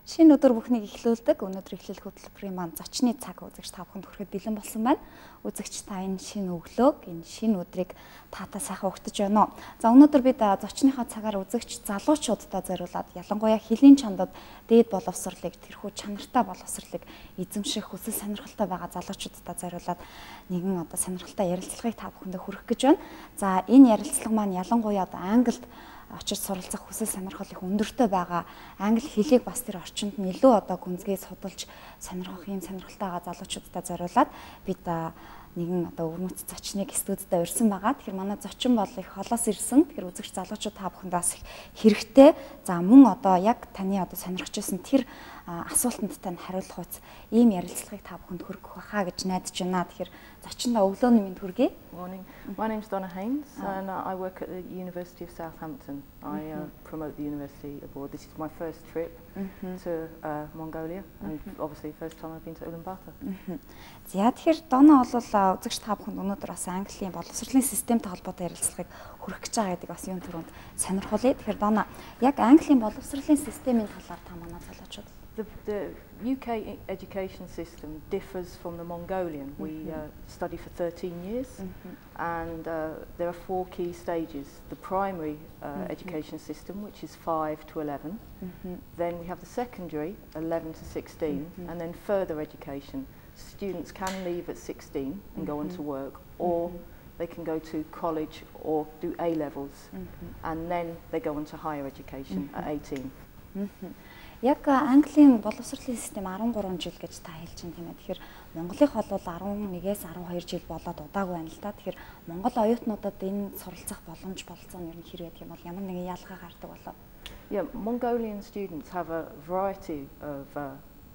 Шинэ өдөр бүхнийг эхлүүлдэг. Өнөөдөр эхлэх хөтөлбөрийн маань зочны цаг үзэгч та бүхэнд хүрэхэд бэлэн болсон байна. Үзэгч та энэ шинэ өглөөг, энэ шинэ өдрийг таатаа сайхан өгтөж байна уу. За өнөөдөр бид зочныхаа цагаар үзэгч залуучуудаа зориулаад ялангуяа хөлийн чандад дээд боловсролыг, тэрхүү чанартай боловсролыг эзэмших хүсэл сонирхолтой байгаа залуучуудаа зориулаад нэгэн сонирхолтой ярилцлагыг та бүхэндээ хүргэх гэж байна. За энэ ярилцлага маань ялангуяа англид очиж суралцах хүсэл сонирхол их өндөртэй байгаа. Англи хэлийг бас тэр орчинд нь илүү гүнзгий судалж сонирхох юм сонирхолтой байгаа залуучуудаа зориулаад бид нэгэн өвөрмөц зочныг студидд урьсан байгаа. Тэгэхээр манай зочин бол их холоос ирсэн. Тэгэхээр үзэгч залуучууд та бүхэнд бас их хэрэгтэй. За мөн яг таны сонирхож байсан тэр асуултанд тань хариулах үс ийм ярилцлагыг та бүхэнд хүргэх байхаа гэж найдаж байна. Тэгэхээр зочиндоо өглөөний мэнд хүргэе. Morning. My name's Donna Haynes and I work at the University of Southampton. I promote the university abroad. This is my first trip to Mongolia and obviously first time I've been to Ulaanbaatar. За тэгэхээр Donna бол үзэгч та бүхэнд өнөөдөр бас Английн боловсролын системтэй холбоотой ярилцлагыг хүргэх гэж байгаа гэдэг бас юун төрөнд сонирхолтой. Тэгэхээр Donna яг Английн боловсролын системийн талаар та манай залуучууд The UK education system differs from the Mongolian. We study for 13 years and there are 4 key stages. The primary education system, which is 5 to 11. Then we have the secondary, 11 to 16, and then further education. Students can leave at 16 and go on to work, or they can go to college or do A-levels, and then they go on to higher education at 18. Яг Английн боловсролын систем 13 жил гэж та хэлж байна тийм ээ. Тэгэхээр Монголынх бол 11-ээс 12 жил болоод удаагүй байна л да. Тэгэхээр Монгол оюутнуудад энэ суралцах боломж болцоо нь ер нь хэрэг юм бол ямар нэгэн ялгаа гардаг болов? Yeah, Mongolian students have a variety of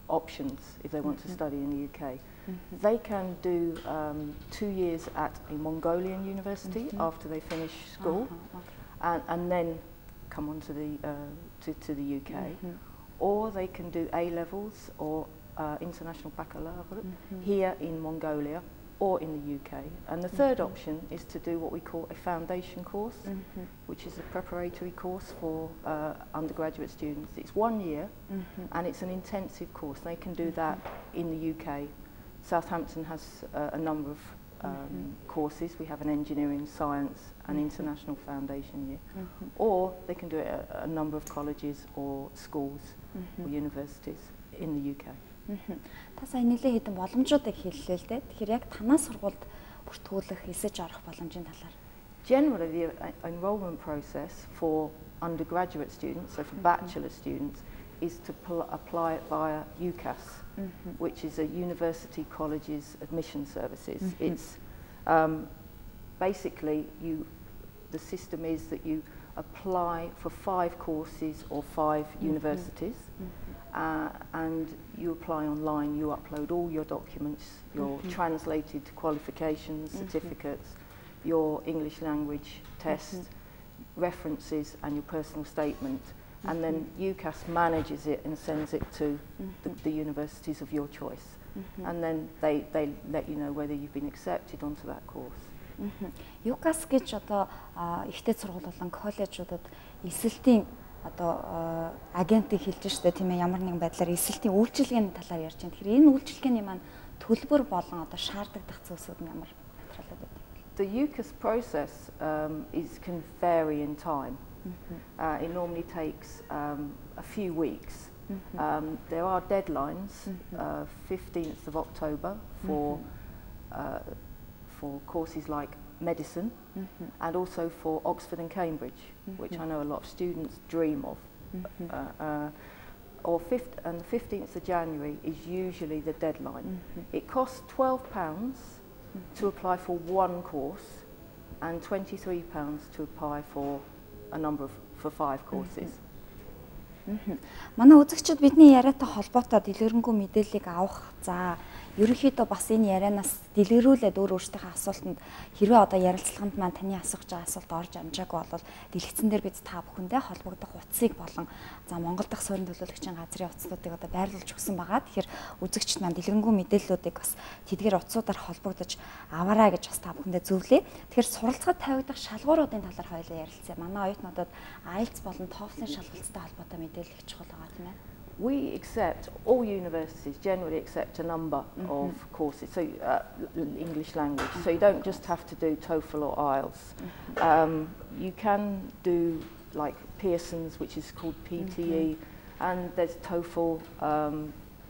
options if they want to study in the UK. They can do 2 years at a Mongolian university after they finish school, and then come on to the UK. Or they can do A-levels or international baccalaureate here in Mongolia or in the UK. And the third option is to do what we call a foundation course, which is a preparatory course for undergraduate students. It's 1 year and it's an intensive course. They can do that in the UK. Southampton has a number of courses. We have an engineering, science and international foundation year. Or they can do it at a number of colleges or schools or universities in the UK. Та сая нэлээд хэдэн боломжуудыг хэллээ л дээ. Тэгэхээр яг танаа сургуульд бүртгүүлэх, эсэж орох боломжийн талаар. Generally, the enrolment process for undergraduate students, so for bachelor students, is to apply it via UCAS, which is a University Colleges Admission Services. It's basically the system is that you apply for 5 courses or 5 universities, and you apply online. You upload all your documents, your translated qualifications, certificates, your English language test, references, and your personal statement. And then UCAS manages it and sends it to the universities of your choice. And then they let you know whether you've been accepted onto that course. UCAS гэж ихтэй сургууль болон коллежуудад эсэлтийн агентыг хэлж штэ тийм ээ, ямар нэгэн байдлаар эсэлтийн үйлчилгээний талаар ярьж байна. Тэгэхээр энэ үйлчилгээний маань төлбөр болон шаардлагадах зүйлсүүд нь ямар материалууд байдаг вэ? The UCAS process can vary in time. It normally takes a few weeks. There are deadlines, 15th of October for courses like medicine and also for Oxford and Cambridge, which I know a lot of students dream of. And the 15th of January is usually the deadline. It costs £12 to apply for 1 course and £23 to apply for a number for 5 courses. Манай үзэгчид бидний яриатай холбоотой дэлгэрэнгүй мэдээллийг авах. За ерөнхийдөө бас энэ ярианаас дэлгэрүүлээд өөрсдийнхээ асуултанд хэрвээ ярилцлаганд маань таны асуух байгаа асуулт орж амжаагүй бол дэлгэцэн дээр бид та бүхэндээ холбогдох утсыг болон за Монгол дахь суурин төлөөлөгчийн газрын утсуудыг байрлуулж өгсөн байгаа. Тэгэхээр үзэгчид маань дэлгэрэнгүй мэдээллүүдийг бас тэдгээр утсуудаар холбогдож аваарай гэж бас та бүхэндээ зөвлөе. Тэгэхээр суралцахад тавигдах шалгууруудын талаар хоёулаа ярилцъя. Манай оюутнуудад IELTS болон TOEFL-ын шалгалттай холбоотой мэдээлэл их чухал байгаа тийм ээ. We accept, all universities generally accept a number of courses, so English language, so you don't just have to do TOEFL or IELTS. You can do like Pearson's, which is called PTE, and there's TOEFL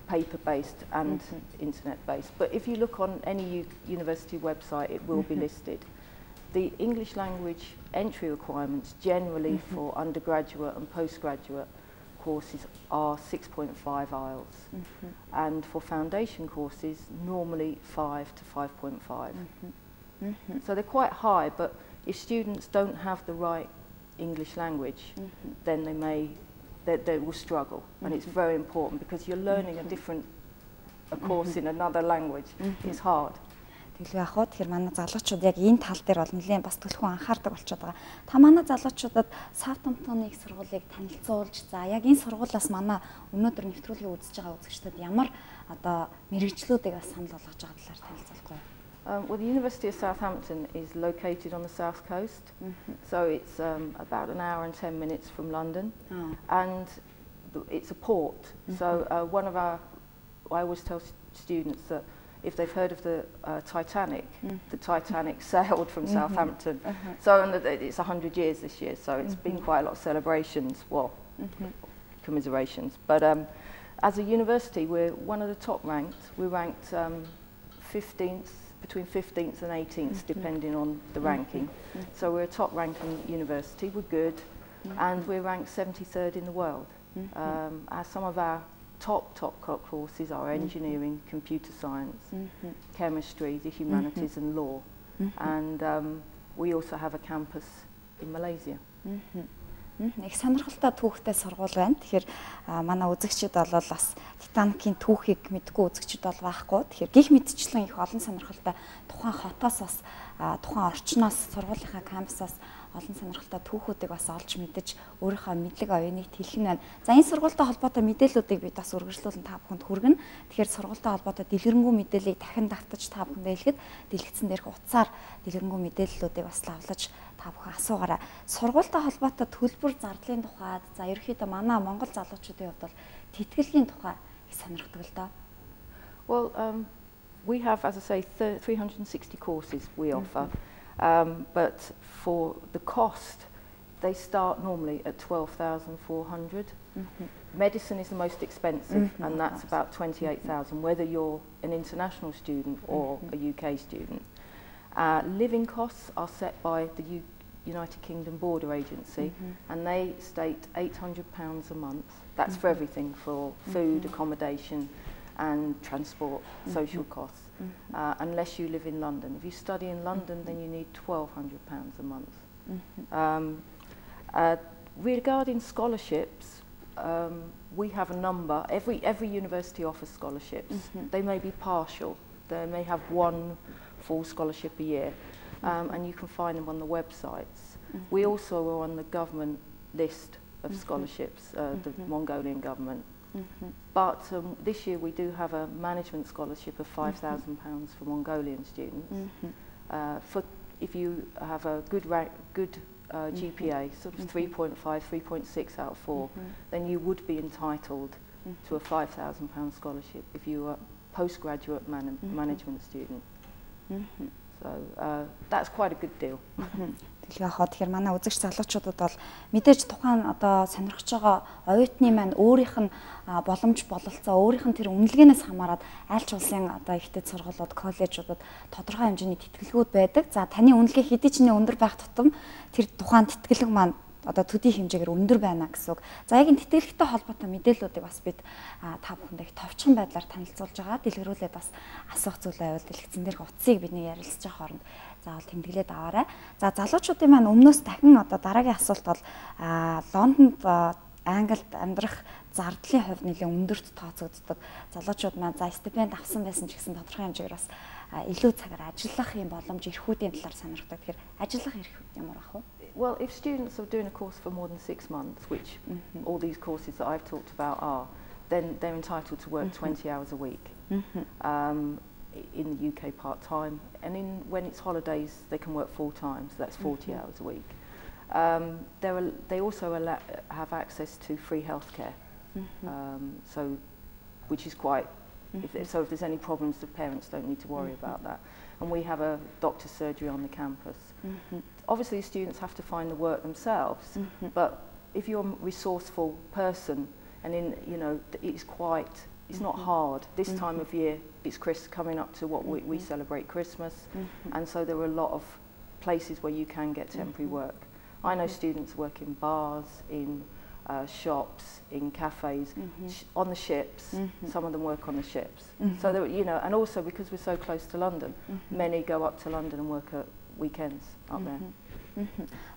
paper-based and internet-based. But if you look on any university website, it will be listed. The English language entry requirements generally for undergraduate and postgraduate courses are 6.5 IELTS, and for foundation courses normally 5 to 5.5. So they're quite high, but if students don't have the right English language, then they will struggle, and it's very important because you're learning a course in another language. It's hard. Тэгэлгүй яг хоо тэгэхээр манай залуучууд яг энэ тал дээр бол нэлээд бас төлхөн анхаардаг болчиход байгаа. Та манай залуучуудад Southampton-ы их сургуулийг танилцуулж, за яг энэ сургуулиас манай өнөөдөр нэвтрүүлгийг үзэж байгаа үзэгчдэд ямар одоо мэрэгжлүүдийг бас санал болгож байгаа талаар танилцуулахгүй юу? Well, the University of Southampton is located on the south coast, so it's about an hour and 10 minutes from London, and it's a port. So I always tell students that if they've heard of the Titanic, the Titanic sailed from Southampton. So and it's 100 years this year, so it's been quite a lot of celebrations, well, commiserations. But as a university, we're one of the top ranked. We're ranked 15th, between 15th and 18th, depending on the ranking. So we're a top ranking university, we're good, and we're ranked 73rd in the world. Some of our top courses are engineering, computer science, chemistry, the humanities and law. And we also have a campus in Malaysia. Их сонирхолтой түүхтэй сургууль байна. Тэгэхээр манай үзэгчид бол бас Титаникийн түүхийг мэдгүй үзэгчид бол байхгүй. Тэгэхээр гих мэдчлэн их олон сонирхолтой тухайн хотоос бас тухайн орчноос сургуулийнхаа кампусаас олон сонирхолтой түүхүүдийг бас олж мэдэж өөрийнхөө мэдлэг оюуныг тэлэх нь байна. За энэ сургуультай холбоотой мэдээллүүдийг бид бас үргэлжлүүлэн та бүхэнд хүргэнэ. Тэгэхээр сургуультай холбоотой дэлгэрэнгүй мэдээллийг дахин давтаж та бүхэндээ хэлэхэд дэлгэцэн дээрх утсаар дэлгэрэнгүй мэдээллүүдийг бас лавлаж та бүхэн асуугаарай. Сургуультай холбоотой төлбөр зардлын тухайд за ерөөхдөө манай Монгол залуучуудын хувьд бол тэтгэлгийн тухай их сонирхдаг л доо. Well, we have, as I say, 360 courses we offer. But for the cost, they start normally at 12,400. Medicine is the most expensive, and that's about 28,000, whether you're an international student or a UK student. Living costs are set by the United Kingdom Border Agency, and they state £800 a month. That's for everything, for food, accommodation, and transport, social costs. Unless you live in London. If you study in London, then you need £1,200 a month. Regarding scholarships, we have a number. Every university offers scholarships. They may be partial. They may have one full scholarship a year, and you can find them on the websites. We also are on the government list of scholarships, the Mongolian government. But this year we do have a management scholarship of £5,000 for Mongolian students. If you have a good GPA, sort of 3.5, 3.6 out of 4, then you would be entitled to a £5,000 scholarship if you are a postgraduate management student. So that's quite a good deal. Тэгэхээр манай үзэгч залуучуудад бол мэдээж тухайн одоо сонирхож байгаа оюутны маань өөрийнх нь боломж бололцоо өөрийнх нь тэр үнэлгээнээс хамаарат аль ч улсын одоо ихтэй сургуулиуд, коллежуудад тодорхой хэмжээний тэтгэлгүүд байдаг. За таны үнэлгээ хэдий ч нэ өндөр байх тутам тэр тухайн тэтгэлэг маань одоо төдий хэмжээгээр өндөр байна гэсэн үг. За яг энэ тэтгэлэгтэй холбоотой мэдээллүүдийг бас бид та бүхэндээ их товчхон байдлаар танилцуулж байгаа. Дэлгэрүүлээд бас асуух зүйл байвал дэлгэцэн дээрх утсыг бидний ярилцж байгаа хооронд заавал тэмдэглээд аваарай. За залуучуудын маань өмнөөс дахин одоо дараагийн асуулт бол Лондонд Англид амьдрах зардлын хувь нэлээд өндөрт тооцогддог. Залуучууд маань за стипенд авсан байсан ч гэсэн тодорхой хэмжээгээр бас илүү цагаар ажиллах юм боломж эрхүүдийн талаар сонирхдаг. Тэгэхээр ажиллах эрх ямар ах вэ? Well, if students are doing a course for more than 6 months, which all these courses that I've talked about are, then they're entitled to work 20 hours a week in the UK part-time. And when it's holidays, they can work full-time, so that's 40 hours a week. They also have access to free healthcare. So, which is quite. So if there's any problems, the parents don't need to worry about that. And we have a doctor's surgery on the campus. Obviously, students have to find the work themselves, but if you're a resourceful person, and it's not hard. This time of year, it's coming up to what we celebrate Christmas, and so there are a lot of places where you can get temporary work. I know students work in bars, in shops, in cafes, on the ships. Some of them work on the ships. So there, and also because we're so close to London, many go up to London and work at weekends up there.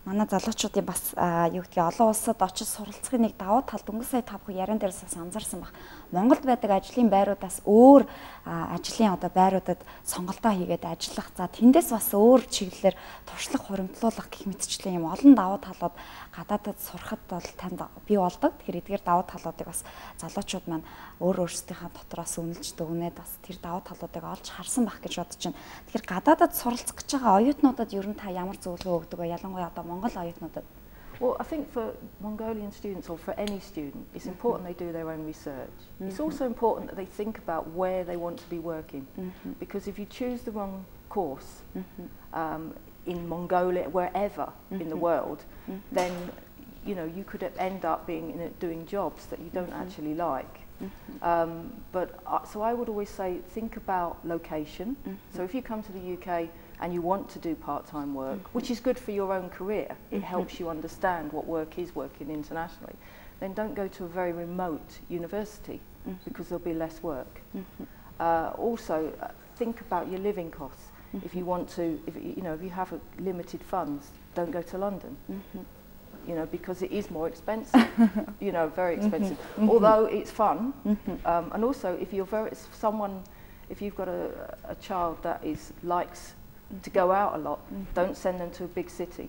Манай залуучуудын бас юу гэдгийг олон улсад очиж суралцахын нэг давуу тал дөнгөж сая та бүхэн яран дээрээс бас анзаарсан баг. Монголд байдаг ажлын байруудаас өөр ажлын байруудад сонголтоо хийгээд ажиллах. За тэндээс бас өөр чиглэлээр туршлага хуримтлуулах гэх мэтчлэн юм олон давуу талууд гадаадд сурахад бол танд бий болдог. Тэгэхээр эдгээр давуу талуудыг бас залуучууд маань өөрсдийнхээ дотроос үнэлж дүгнээд бас тэр давуу талуудыг олж харсан баг гэж бодож байна. Тэгэхээр гадаадд суралцах гэж байгаа оюутнуудад ер нь та ямар зөвлөгөө өгдөг вэ? Ялангуяа Монгол оюутнуудад. Well, I think for Mongolian students or for any student, it's important they do their own research. It's also important that they think about where they want to be working, because if you choose the wrong course in Mongolia, wherever in the world, then you could end up doing jobs that you don't actually like. So I would always say think about location. So if you come to the UK and you want to do part-time work, which is good for your own career, it helps you understand what work is working internationally, then don't go to a very remote university because there'll be less work. Also, think about your living costs. If you want to, if you have limited funds, don't go to London. Because it is more expensive, very expensive. Although it's fun, and also if you've got a child that likes to go out a lot, don't send them to a big city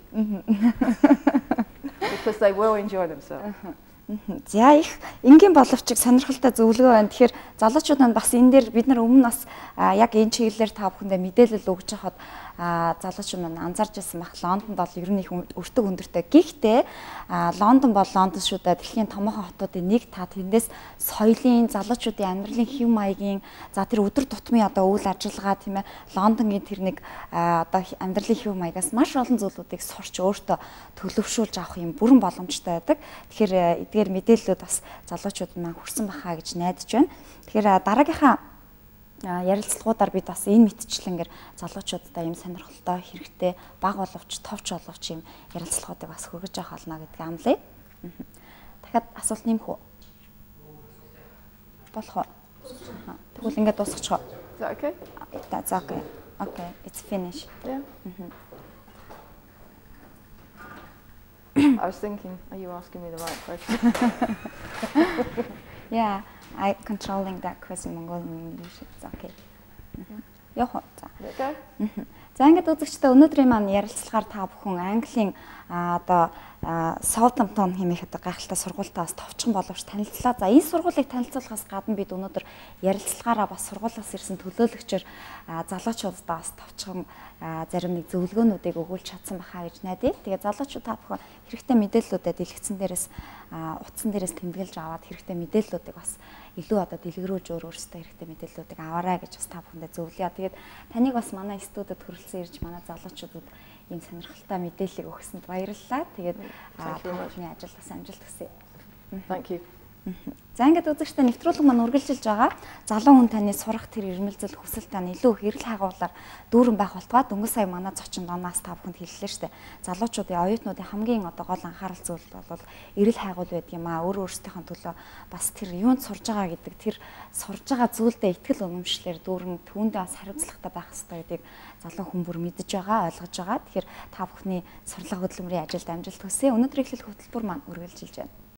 because they will enjoy themselves. За их энгийн боловчиг сонирхолтой зөвлөгөө байна. Тэгэхээр залуучууд маань бас энэ дээр бид нар өмнө бас яг энэ чиглэлээр та бүхэндээ мэдээлэл өгж хахад залуучууд маань анзаарч байсан байх. Лондонд бол ер нь их өртөг өндөртэй. Гэхдээ Лондон бол Лондон шүү дээ. Дэлхийн томоохон хотуудын нэг. Та тэндээс соёлын, залуучуудын амьдралын хэв маягийн, за тэр өдөр тутмын үйл ажиллагаа тийм ээ. Лондонгийн тэр нэг амьдралын хэв маягаас маш олон зүйлүүдийг сурч өөртөө төлөвшүүлж авах юм бүрэн боломжтой байдаг. Тэгэхээр эдгээр мэдээллүүд бас залуучууд маань хүрсэн бахаа гэж найдаж байна. Тэгэхээр дараагийнхаа ярилцлагуудаар бид бас энэ мэтчлэнгээр залуучуудаа юм сонирхолтой хэрэгтэй баг боловч товч боловч юм ярилцлагуудыг бас хүргэж авах болно гэдгийг амлая. Дахиад асуулт нэмэх үү? Болох уу? Тэгвэл ингээд дуусгачих. Is that okay? That's okay. Okay, it's finished. Yeah. I was thinking, are you asking me the right question? Yeah, I'm controlling that question Mongolian English. It's okay. Яах вэ? Okay. За ингээд үзэгчдээ өнөөдрийн маань ярилцлагаар та бүхэн Английн Southampton хэмээх гайхалтай сургуультаас товчхон боловч танилцлаа. За энэ сургуулийг танилцуулахаас гадна бид өнөөдөр ярилцлагаараа бас сургуулиас ирсэн төлөөлөгчөөр залуучуудаа бас товчхон зарим нэг зөвлөгөөнүүдийг өгүүлж чадсан бахаа гэж найдаа. Тэгээд залуучууд та бүхэн хэрэгтэй мэдээллүүдэд дэлгэцэн дээрээс утсан дээрээс тэмдэглэж аваад хэрэгтэй мэдээллүүдийг бас илүү дэлгэрүүлж өөрөөсөө хэрэгтэй мэдээллүүдийг аваарай гэж бас та бүхэндээ зөвлөе. Тэгээд таныг бас манай студид хүрэлцэн ирж манай залуучуудад ийм сонирхолтой мэдээллийг өгсөнд баярлалаа. Тэгээд таны ажил бас амжилт хүсье. Thank you. За ингээд үзэгчдээ нэвтрүүлэг маань үргэлжилж байгаа. Залуу хүн таны сурах тэр ирмэлзэл хүсэл тань илүү их эрэл хайгуулаар дүүрэн байх болтугай дөнгөж сая манай зочин Донаас та бүхэнд хэллээ штэ. Залуучуудын оюутнуудын хамгийн гол анхаарал зүйл бол эрэл хайгуул байдаг юм аа. Өөрсдийнхөө төлөө бас тэр юунд сурж байгаа гэдэг тэр сурж байгаа зүйлдээ итгэл үнэмшлэр дүүрэн түүндээ бас хариуцлагатай байх хэрэгтэй гэдгийг залуу хүн бүр мэдж байгаа, ойлгож байгаа. Тэгэхээр та бүхний сурлага хөдөлмөрийн ажилд амжилт хүсье. Өнөөдрийн эхлэл хөтөлбөр маань үргэлжилж байна.